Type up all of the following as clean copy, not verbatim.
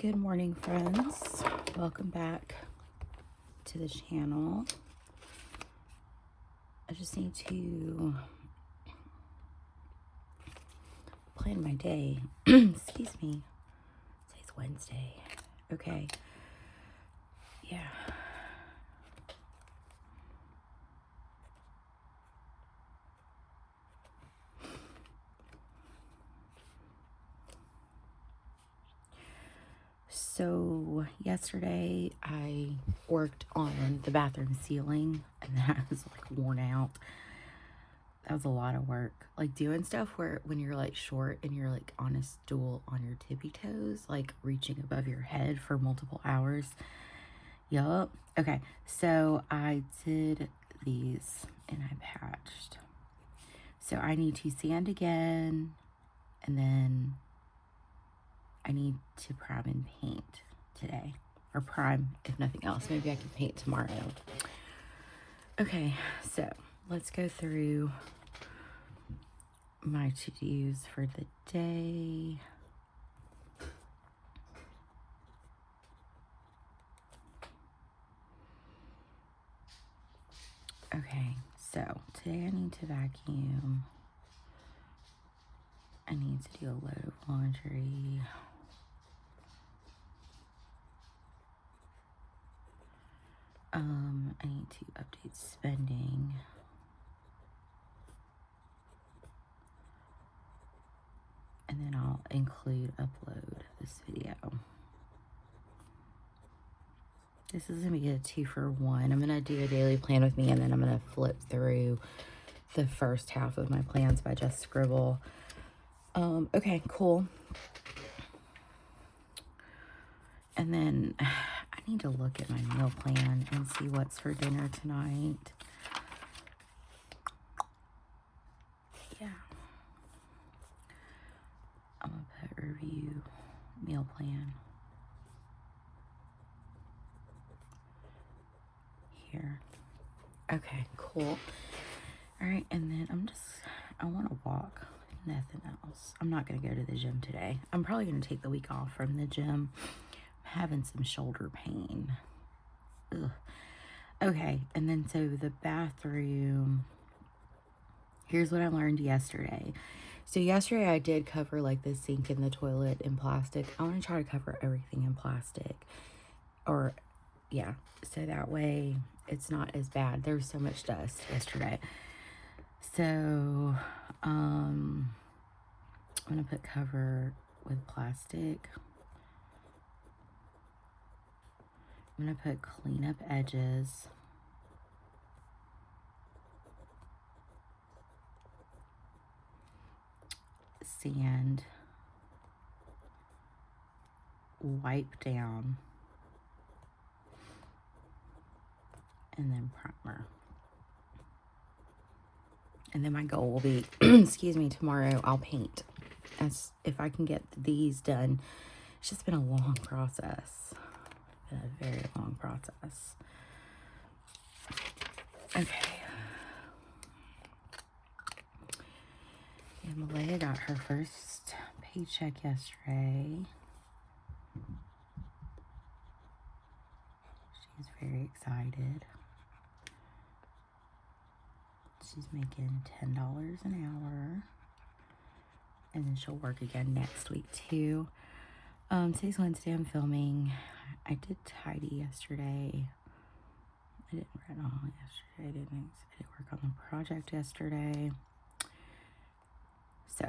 Good morning, friends. Welcome back to the channel. I just need to plan my day. Excuse me. Today's Wednesday. Okay. Yeah. So yesterday I worked on the bathroom ceiling and that was like worn out. That was a lot of work. Like doing stuff where when you're like short and you're like on a stool on your tippy toes, like reaching above your head for multiple hours. Yup. Okay, so I did these and I patched. So I need to sand again, and then I need to prime and paint today. Or prime, if nothing else. Maybe I can paint tomorrow. Okay, so let's go through my to-dos for the day. Okay, so today I need to vacuum. I need to do a load of laundry. I need to update spending. And then I'll upload this video. This is going to be a 2-for-1. I'm going to do a daily plan with me, and then I'm going to flip through the first half of my plans by Just Scribble. Okay, cool. And then I need to look at my meal plan and see what's for dinner tonight. Yeah. I'm going to put review meal plan here. Okay, cool. All right, and then I want to walk. Nothing else. I'm not going to go to the gym today. I'm probably going to take the week off from the gym. I'm having some shoulder pain. Ugh. Okay, and then so the bathroom. Here's what I learned yesterday. So yesterday I did cover like the sink and the toilet in plastic. I want to try to cover everything in plastic. Or, yeah, so that way it's not as bad. There was so much dust yesterday. So, I'm going to put cover with plastic. I'm going to put clean up edges. Sand. Wipe down. And then primer. And then my goal will be, excuse me, tomorrow I'll paint. As if I can get these done. It's just been a long process. Been a very long process. Okay. And Malaya got her first paycheck yesterday. She's very excited. She's making $10 an hour. And then she'll work again next week too. Today's Wednesday, I'm filming. I did tidy yesterday. I didn't write all yesterday. I didn't work on the project yesterday. So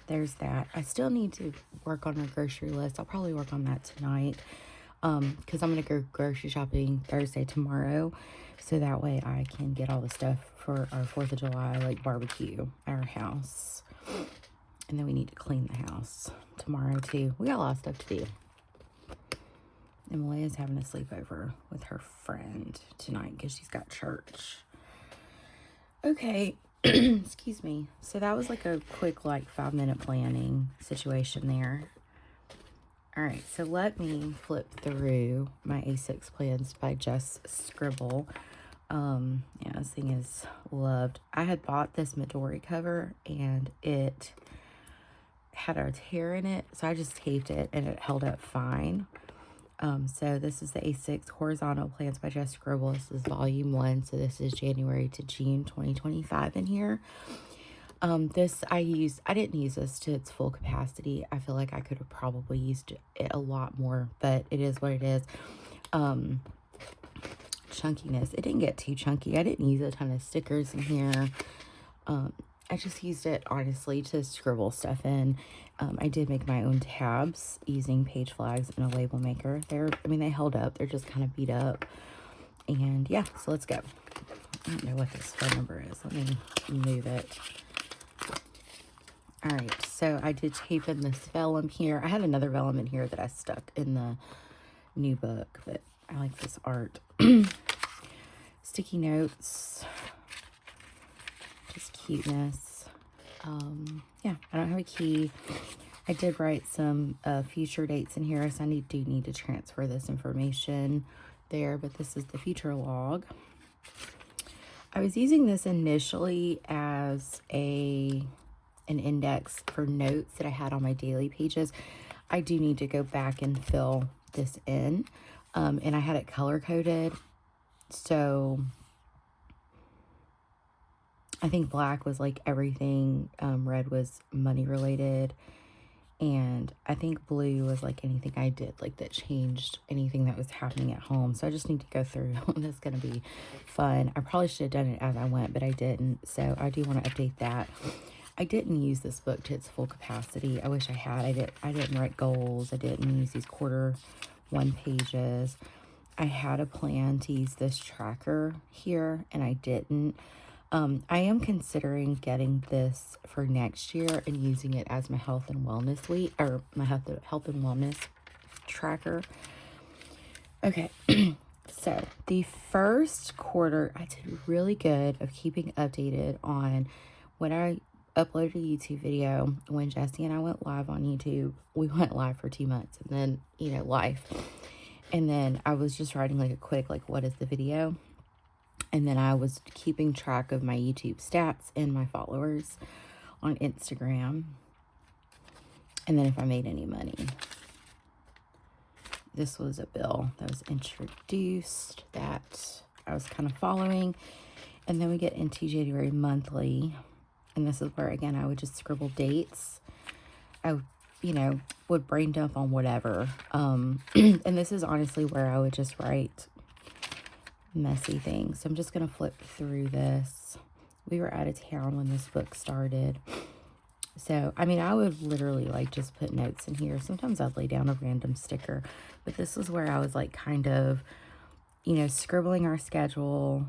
there's that. I still need to work on a grocery list. I'll probably work on that tonight. Because I'm going to go grocery shopping Thursday tomorrow. So that way I can get all the stuff for our 4th of July, like barbecue at our house. And then we need to clean the house tomorrow too. We got a lot of stuff to do. And Malaya's having a sleepover with her friend tonight because she's got church. Okay. Excuse me. So that was like a quick, like 5-minute planning situation there. All right, so let me flip through my A6 plans by Just Scribble. Yeah, this thing is loved. I had bought this Midori cover, and it had a tear in it, so I just taped it and it held up fine. So this is the A6 Horizontal Plans by Just Scribble. This is volume 1, so this is January to June 2025 in here. This I didn't use this to its full capacity. I feel like I could have probably used it a lot more, but it is what it is. Chunkiness, it didn't get too chunky. I didn't use a ton of stickers in here. I just used it honestly to scribble stuff in. I did make my own tabs using page flags and a label maker. They held up. They're just kind of beat up. And yeah, so let's go. I don't know what this phone number is. Let me move it. All right, so I did tape in this vellum here. I had another vellum in here that I stuck in the new book, but I like this art. Sticky notes. Just cuteness. Yeah, I don't have a key. I did write some future dates in here, so I do need to transfer this information there, but this is the future log. I was using this initially as an index for notes that I had on my daily pages. I do need to go back and fill this in, and I had it color coded, so I think black was like everything, red was money related, and I think blue was like anything I did, like that changed anything that was happening at home. So I just need to go through. This is going to be fun. I probably should have done it as I went, but I didn't. So I do want to update that. I didn't use this book to its full capacity. I wish I had. I didn't write goals. I didn't use these quarter 1 pages. I had a plan to use this tracker here, and I didn't. I am considering getting this for next year and using it as my health and wellness week, or my health and wellness tracker. Okay, so the first quarter, I did really good of keeping updated on when I uploaded a YouTube video. When Jesse and I went live on YouTube, we went live for 2 months, and then, life. And then I was just writing like a quick, like, what is the video? And then I was keeping track of my YouTube stats and my followers on Instagram. And then if I made any money. This was a bill that was introduced that I was kind of following. And then we get into January monthly. And this is where, again, I would just scribble dates. I, would brain dump on whatever. And this is honestly where I would just write messy things. So I'm just going to flip through this. We were out of town when this book started. So, I would literally like just put notes in here. Sometimes I'd lay down a random sticker. But this was where I was like kind of, scribbling our schedule,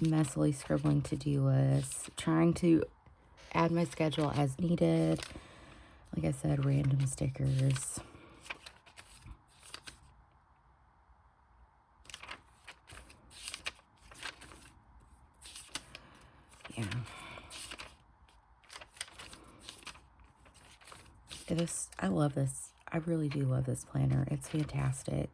messily scribbling to-do lists, trying to add my schedule as needed. Like I said, random stickers. Yeah. I love this. I really do love this planner. It's fantastic.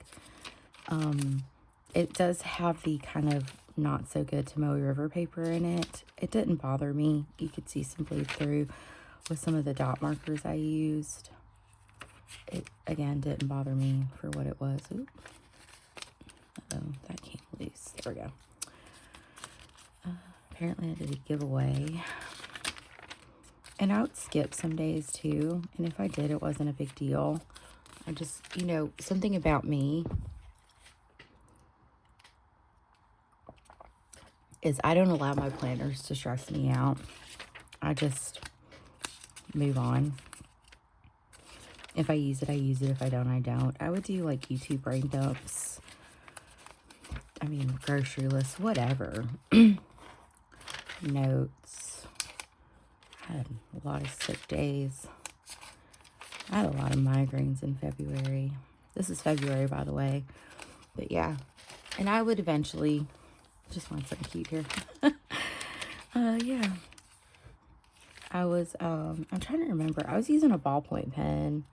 It does have the kind of not so good Tomoe River paper in it. It didn't bother me. You could see some bleed through with some of the dot markers I used. It, again, didn't bother me for what it was. Ooh. Uh-oh, that came loose. There we go. Apparently I did a giveaway. And I would skip some days too. And if I did, it wasn't a big deal. I just, something about me is I don't allow my planners to stress me out. I just move on. If I use it, I use it. If I don't, I don't. I would do like YouTube brain dumps. Grocery lists, whatever. Notes. I had a lot of sick days. I had a lot of migraines in February. This is February, by the way. But yeah. And I would eventually just find something cute here. Yeah. I was, I'm trying to remember. I was using a ballpoint pen.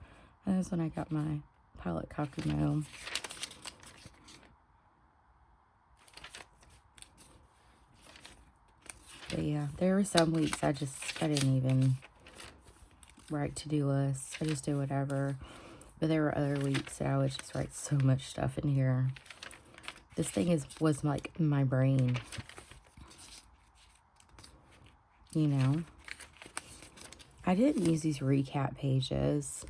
That was when I got my Pilot Kakumo. But yeah, there were some weeks I didn't even write to-do lists. I just do whatever. But there were other weeks that I would just write so much stuff in here. This thing was like my brain. You know? I didn't use these recap pages.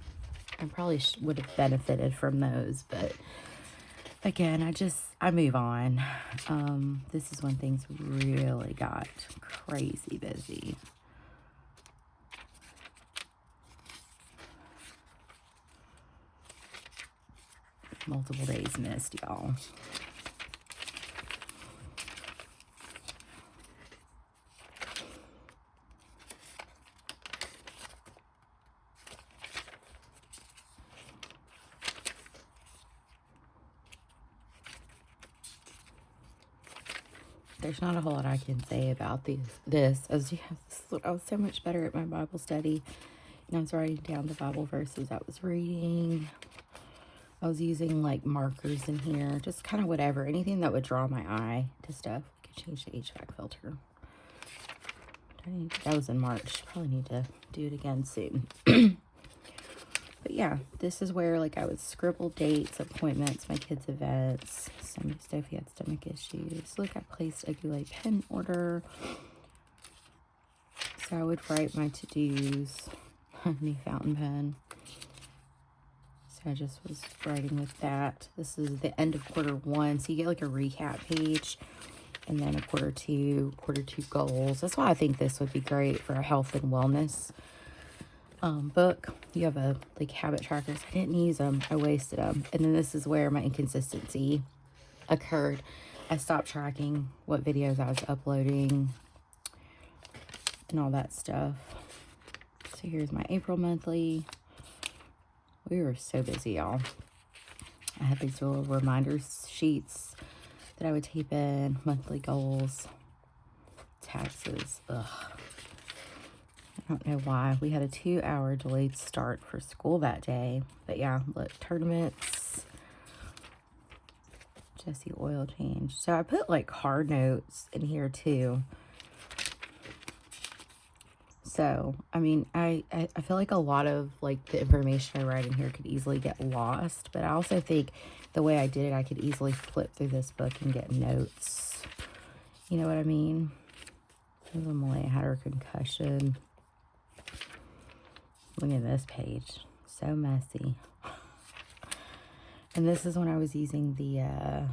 I probably would have benefited from those, but again, I move on. This is when things really got crazy busy. Multiple days missed, y'all. There's not a whole lot I can say about this. I was so much better at my Bible study. And I was writing down the Bible verses I was reading. I was using like markers in here. Just kind of whatever. Anything that would draw my eye to stuff. I could change the HVAC filter. That was in March. Probably need to do it again soon. But yeah, this is where like I would scribble dates, appointments, my kids' events. Sophie had stomach issues. Look, I placed a Goulet pen order. So I would write my to-dos. New fountain pen. So I just was writing with that. This is the end of quarter one. So you get like a recap page. And then a quarter two goals. That's why I think this would be great for a health and wellness book. You have a like habit trackers. I didn't use them. I wasted them. And then this is where my inconsistency occurred. I stopped tracking what videos I was uploading and all that stuff. So here's my April monthly. We were so busy, y'all. I had these little reminder sheets that I would tape in. Monthly goals. Taxes. Ugh. I don't know why. We had a 2-hour delayed start for school that day. But yeah, look, tournaments. Jessie oil change. So I put like card notes in here too. So, I mean, I feel like a lot of like the information I write in here could easily get lost. But I also think the way I did it, I could easily flip through this book and get notes. You know what I mean? Malaya had her concussion. Look at this page. So messy. And this is when I was using the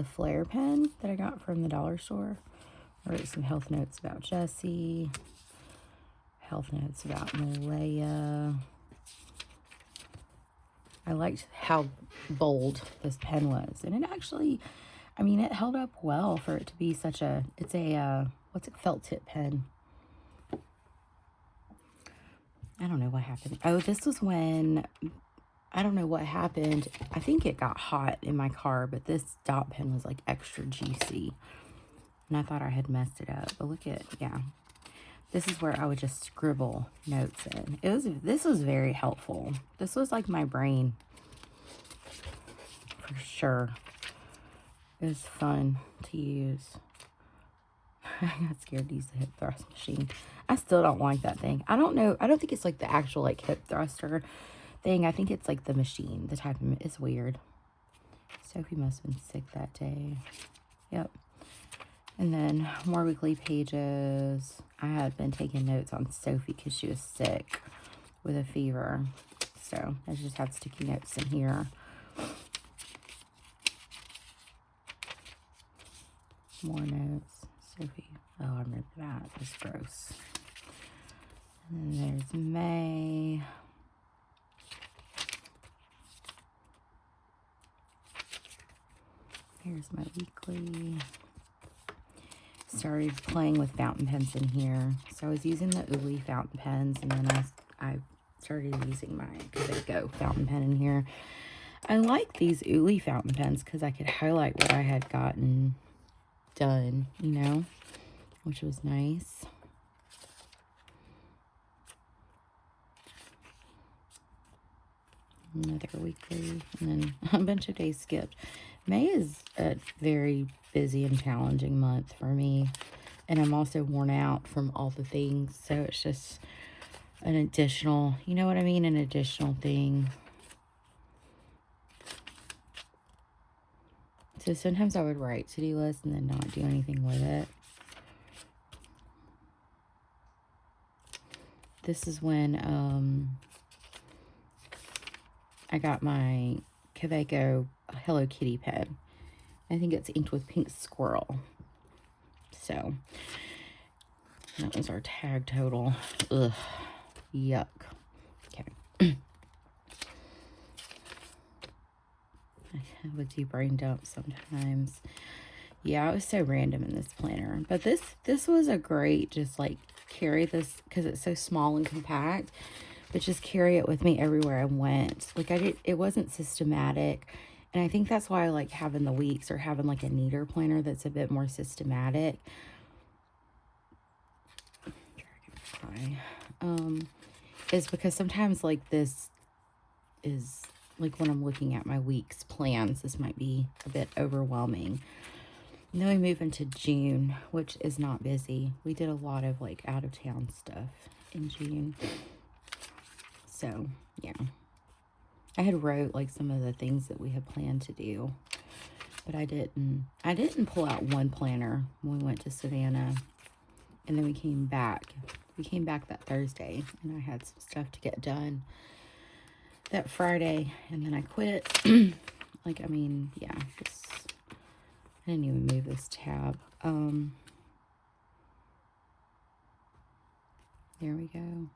Flare pen that I got from the dollar store. I wrote some health notes about Jessie. Health notes about Malaya. I liked how bold this pen was. And it actually, I mean, it held up well for it to be such a, it's a, what's it, felt tip pen. I don't know what happened. Oh, this was when, I don't know what happened. I think it got hot in my car, but this dot pen was like extra juicy. And I thought I had messed it up. But look at, yeah. This is where I would just scribble notes in. This was very helpful. This was like my brain. For sure. It was fun to use. I got scared to use the hip thrust machine. I still don't like that thing. I don't know. I don't think it's like the actual like hip thruster thing. I think it's like the machine. The type of, it's weird. Sophie must have been sick that day. Yep. And then more weekly pages. I had been taking notes on Sophie because she was sick with a fever. So I just have sticky notes in here. More notes. Sophie. Oh, I remember that. That's gross. And then there's May. Here's my weekly. Started playing with fountain pens in here. So I was using the Uli fountain pens, and then I started using my Xoxo fountain pen in here. I like these Uli fountain pens because I could highlight what I had gotten done, you know, which was nice. Another weekly, and then a bunch of days skipped. May is a very busy and challenging month for me, and I'm also worn out from all the things, so it's just an additional, you know what I mean? An additional thing. So sometimes I would write to-do lists and then not do anything with it. This is when I got my Kaweco Hello Kitty pen. I think it's inked with pink squirrel. So that was our tag total. Ugh. Yuck. Okay. I have a deep brain dump sometimes. Yeah, it was so random in this planner. But this was a great, just like carry this, because it's so small and compact, but just carry it with me everywhere I went. Like it wasn't systematic. And I think that's why I like having the weeks or having like a neater planner that's a bit more systematic. Is because sometimes like this is like when I'm looking at my week's plans, this might be a bit overwhelming. And then we move into June, which is not busy. We did a lot of like out of town stuff in June. So yeah, I had wrote like some of the things that we had planned to do, but I didn't pull out one planner when we went to Savannah, and then we came back. We came back that Thursday, and I had some stuff to get done that Friday, and then I quit. Like, I mean, yeah, I didn't even move this tab. There we go.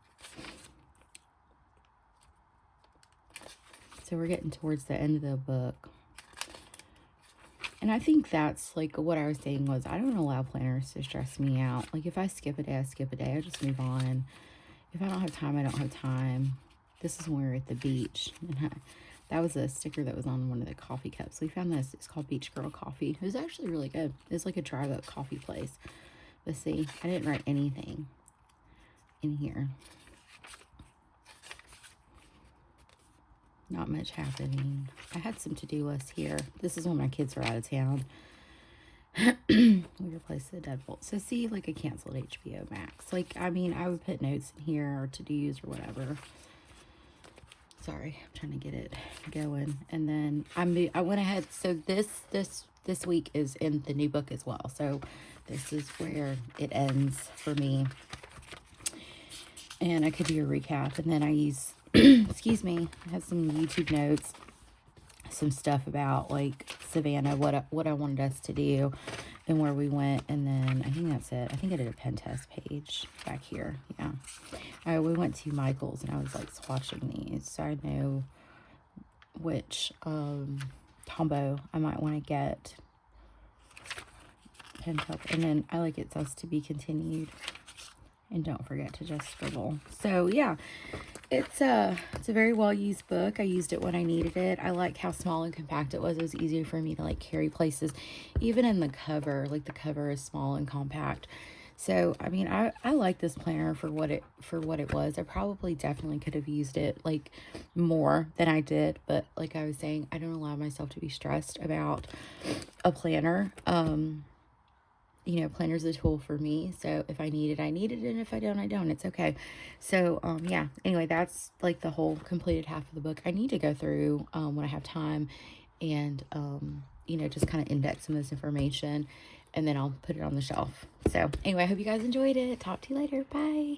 So we're getting towards the end of the book. And I think that's like what I was saying was I don't allow planners to stress me out. Like if I skip a day, I skip a day. I just move on. If I don't have time, I don't have time. This is when we were at the beach. And that was a sticker that was on one of the coffee cups. We found this. It's called Beach Girl Coffee. It was actually really good. It's like a drive-up coffee place. But see, I didn't write anything in here. Not much happening. I had some to-do lists here. This is when my kids are out of town. We replaced the deadbolt. So see, like a canceled HBO Max. Like, I mean, I would put notes in here or to-dos or whatever. Sorry, I'm trying to get it going. And then I went ahead. So this week is in the new book as well. So this is where it ends for me. And I could do a recap. And then I use, excuse me, I have some YouTube notes, some stuff about like Savannah, what I wanted us to do and where we went. And then I think that's it. I think I did a pen test page back here. Yeah. We went to Michael's and I was like swatching these. So I know which combo I might want to get. Pen test. And then I like it says to be continued. And don't forget to just scribble. So yeah, it's a very well used book. I used it when I needed it. I like how small and compact it was. It was easier for me to like carry places, even in the cover. Like the cover is small and compact. So I mean, I like this planner for what it was. I probably definitely could have used it like more than I did. But like I was saying, I don't allow myself to be stressed about a planner. You know, planner's a tool for me. So if I need it, I need it. And if I don't, I don't. It's okay. So, yeah. Anyway, that's like the whole completed half of the book. I need to go through when I have time and, you know, just kind of index some of this information. And then I'll put it on the shelf. So, anyway, I hope you guys enjoyed it. Talk to you later. Bye.